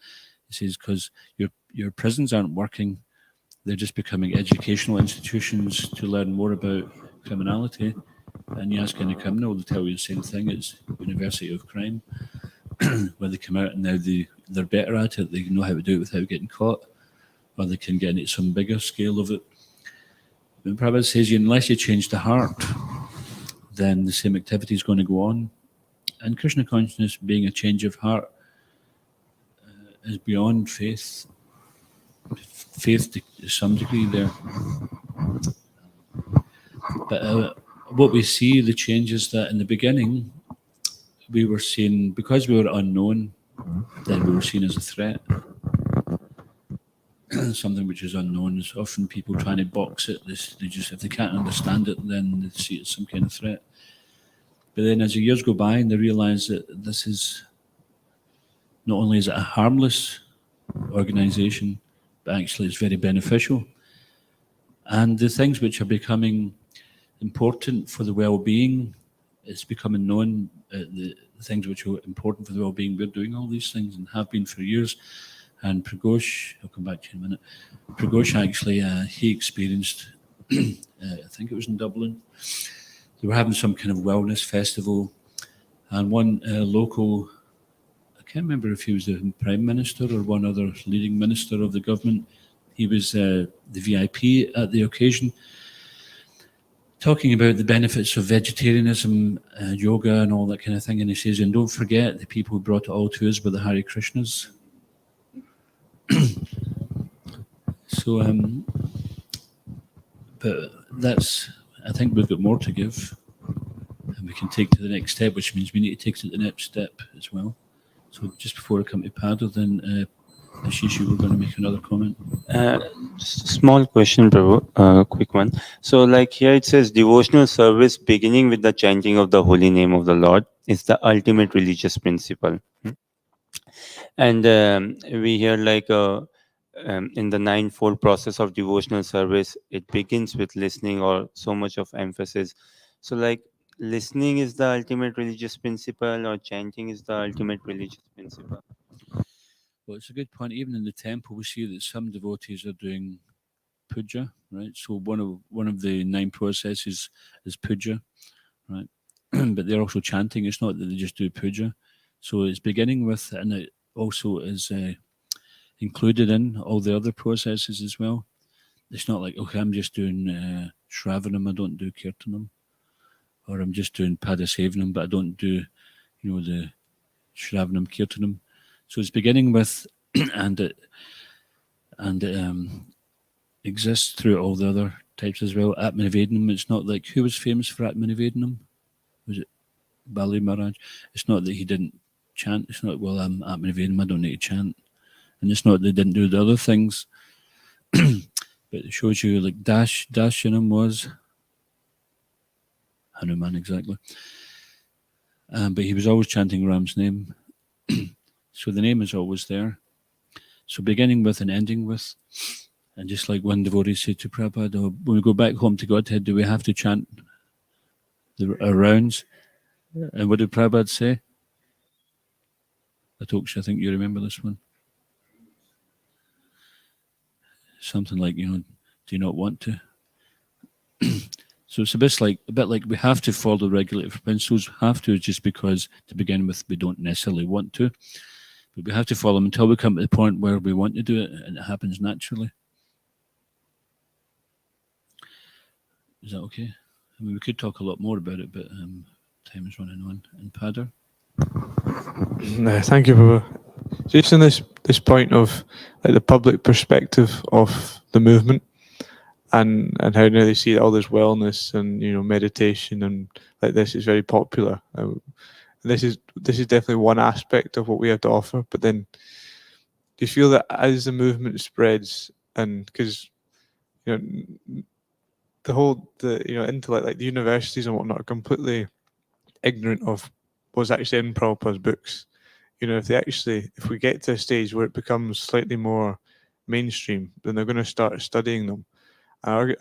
He says, because your prisons aren't working, they're just becoming educational institutions to learn more about criminality. And you ask any criminal, they'll tell you the same thing. It's University of Crime, where they come out and now they're better at it. They know how to do it without getting caught, or they can get into some bigger scale of it. But Prabhupada says, unless you change the heart, then the same activity is going to go on. And Krishna consciousness, being a change of heart, is beyond faith. faith to some degree there. But what we see, the change is that in the beginning, we were seen, because we were unknown, then we were seen as a threat. Something which is unknown is often people trying to box it. They just, if they can't understand it, then they see it as some kind of threat. But then as the years go by and they realize that this is, not only is it a harmless organization, but actually it's very beneficial. And the things which are becoming important for the well-being, it's becoming known, the things which are important for the well-being, we're doing all these things and have been for years. And Pragosh, I'll come back to you in a minute. Pragosh actually, he experienced, I think it was in Dublin, they were having some kind of wellness festival, and one local, I can't remember if he was the Prime Minister or one other leading minister of the government, he was the VIP at the occasion, talking about the benefits of vegetarianism, yoga and all that kind of thing, and he says, and don't forget the people who brought it all to us were the Hare Krishnas. So, but that's, I think we've got more to give, and we can take to the next step, which means we need to take to the next step as well. So just before I come to Pada, then Ashish, you were going to make another comment. Just a small question, Prabhu, quick one. So like here it says, devotional service beginning with the chanting of the holy name of the Lord is the ultimate religious principle. And we hear like in the ninefold process of devotional service, it begins with listening, or so much of emphasis. So like listening is the ultimate religious principle, or chanting is the ultimate religious principle? Well, it's a good point. Even in the temple, we see that some devotees are doing puja, right? So one of the 9 processes is puja, right? But they're also chanting. It's not that they just do puja. So it's beginning with, and it also is included in all the other processes as well. It's not like, okay, I'm just doing Shravanam, I don't do Kirtanam, or I'm just doing Padasevanam, but I don't do, the Shravanam, Kirtanam. So it's beginning with, and it exists through all the other types as well. Atmanivedanam, it's not like, who was famous for Atmanivedanam? Was it Bali Maharaj? It's not that he didn't chant. It's not, well, I'm Atmanivedanam, I don't need to chant. And it's not they didn't do the other things. But it shows you like Dashanam was Hanuman, exactly. But he was always chanting Ram's name. So the name is always there. So beginning with and ending with. And just like one devotee said to Prabhupada, when we go back home to Godhead, do we have to chant our rounds? And what did Prabhupada say? Atoksha, I think you remember this one. Something like, do you not want to? So it's a bit like we have to follow regulated principles. Have to, just because to begin with we don't necessarily want to, but we have to follow them until we come to the point where we want to do it, and it happens naturally. Is that okay? I mean, we could talk a lot more about it, but time is running on. And Padar? No, thank you, Prabhu. Just in this point of like the public perspective of the movement, and how now they see all this wellness and meditation and like this is very popular. This is definitely one aspect of what we have to offer. But then, do you feel that as the movement spreads, and because the intellect, like the universities and whatnot, are completely ignorant of what's actually in Prabhupada's books. If we get to a stage where it becomes slightly more mainstream, then they're going to start studying them. I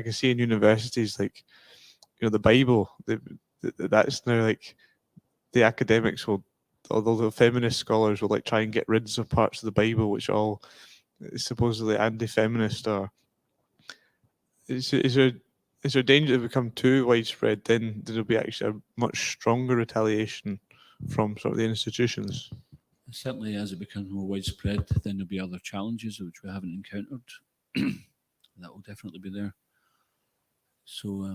can see in universities, like, the Bible, that's now like the academics will, although the feminist scholars will like try and get rid of parts of the Bible which are all supposedly anti-feminist. Or is there danger to become too widespread? Then there'll be actually a much stronger retaliation from sort of the institutions. Certainly, as it becomes more widespread, then there'll be other challenges which we haven't encountered. That will definitely be there. So,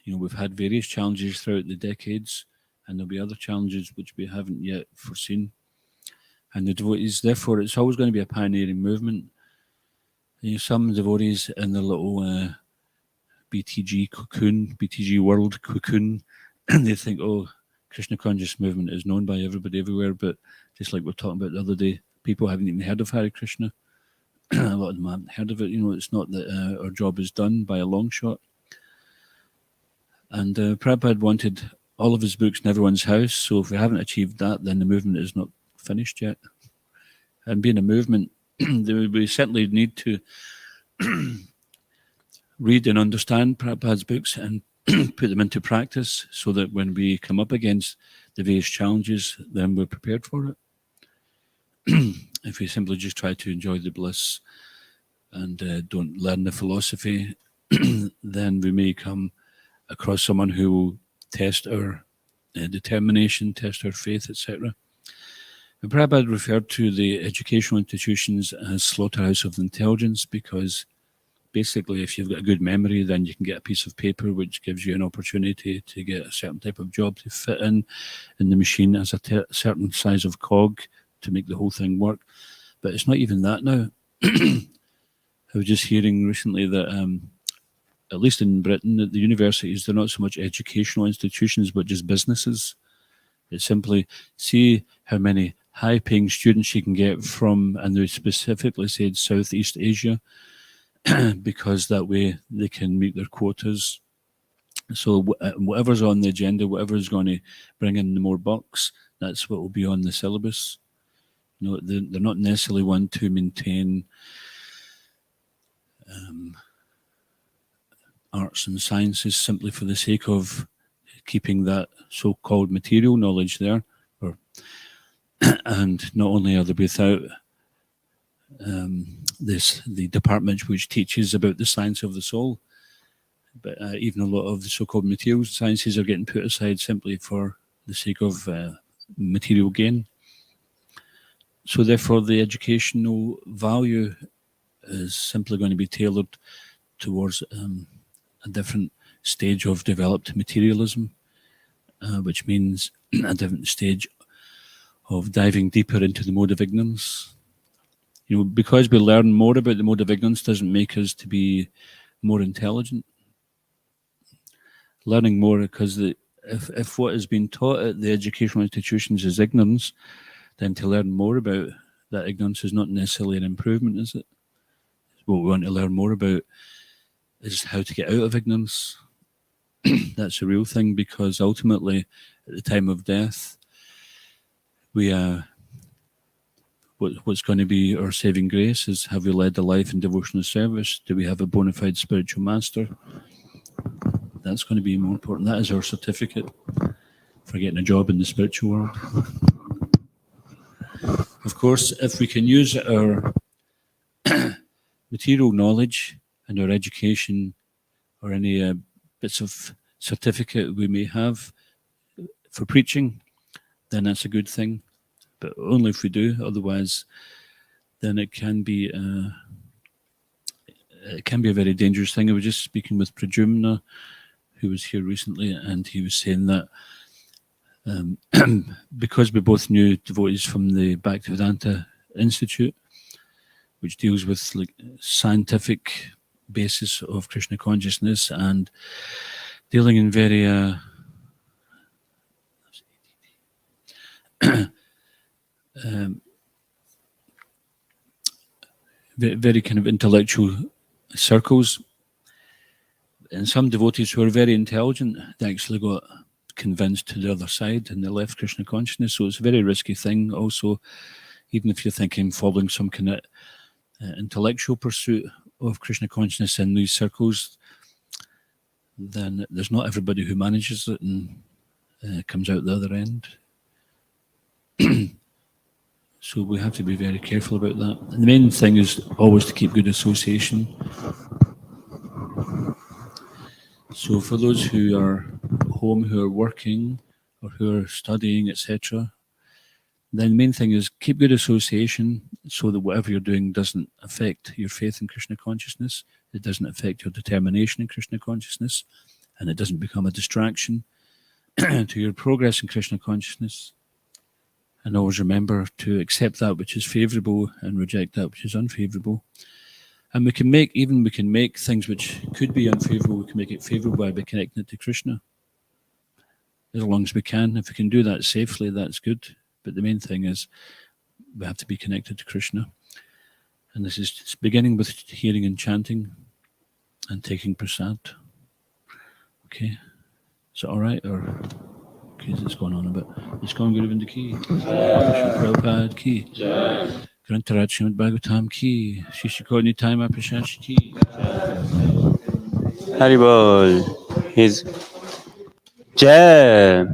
we've had various challenges throughout the decades, and there'll be other challenges which we haven't yet foreseen. And the devotees, therefore, it's always going to be a pioneering movement. Some devotees in their little BTG cocoon, BTG world cocoon, and they think, oh, Krishna conscious movement is known by everybody everywhere, but just like we were talking about the other day, people haven't even heard of Hare Krishna. A lot of them haven't heard of it. It's not that our job is done by a long shot. And Prabhupada wanted all of his books in everyone's house, so if we haven't achieved that, then the movement is not finished yet. And being a movement, we certainly need to read and understand Prabhupada's books and put them into practice so that when we come up against the various challenges, then we're prepared for it. If we simply just try to enjoy the bliss and don't learn the philosophy, then we may come across someone who will test our determination, test our faith, etc. Prabhupada referred to the educational institutions as slaughterhouse of intelligence because basically if you've got a good memory, then you can get a piece of paper which gives you an opportunity to get a certain type of job to fit in the machine as a certain size of cog to make the whole thing work. But it's not even that now. I was just hearing recently that at least in Britain, at the universities, they're not so much educational institutions, but just businesses. It's simply see how many high-paying students you can get from, and they specifically said Southeast Asia, because that way they can meet their quotas. So whatever's on the agenda, whatever's going to bring in the more bucks, that's what will be on the syllabus. They're not necessarily one to maintain arts and sciences simply for the sake of keeping that so-called material knowledge there. And not only are they without the department which teaches about the science of the soul, but even a lot of the so-called material sciences are getting put aside simply for the sake of material gain. So therefore the educational value is simply going to be tailored towards a different stage of developed materialism, which means a different stage of diving deeper into the mode of ignorance. Because we learn more about the mode of ignorance doesn't make us to be more intelligent. Learning more, because if what has been taught at the educational institutions is ignorance, then to learn more about that ignorance is not necessarily an improvement, is it? What we want to learn more about is how to get out of ignorance. That's a real thing, because ultimately, at the time of death, what's going to be our saving grace is, have we led a life in devotional service? Do we have a bona fide spiritual master? That's going to be more important. That is our certificate for getting a job in the spiritual world. Of course, if we can use our material knowledge and our education or any bits of certificate we may have for preaching, then that's a good thing. But only if we do. Otherwise, then it can be a very dangerous thing. I was just speaking with Prajumna, who was here recently, and he was saying that because we both knew devotees from the Bhaktivedanta Institute, which deals with like scientific basis of Krishna consciousness and dealing in very very kind of intellectual circles. And some devotees who are very intelligent, they actually got convinced to the other side and they left Krishna consciousness. So it's a very risky thing also, even if you're thinking following some kind of intellectual pursuit of Krishna consciousness in these circles, then there's not everybody who manages it and comes out the other end. So we have to be very careful about that. And the main thing is always to keep good association. So for those who are home, who are working, or who are studying, etc., then the main thing is keep good association so that whatever you're doing doesn't affect your faith in Krishna consciousness, it doesn't affect your determination in Krishna consciousness, and it doesn't become a distraction to your progress in Krishna consciousness. And always remember to accept that which is favorable and reject that which is unfavorable. And we can make things which could be unfavorable, we can make it favorable by connecting it to Krishna. As long as we can. If we can do that safely, that's good. But the main thing is we have to be connected to Krishna. And this is beginning with hearing and chanting and taking prasad. Okay. Is that all right? Or okay, is this going on a bit? It's going good in the key. Prabhupada ki. Grantaraj Srimad Bhagavatam ki. Shishikoni time apashash ki. Haribol. He's Jai.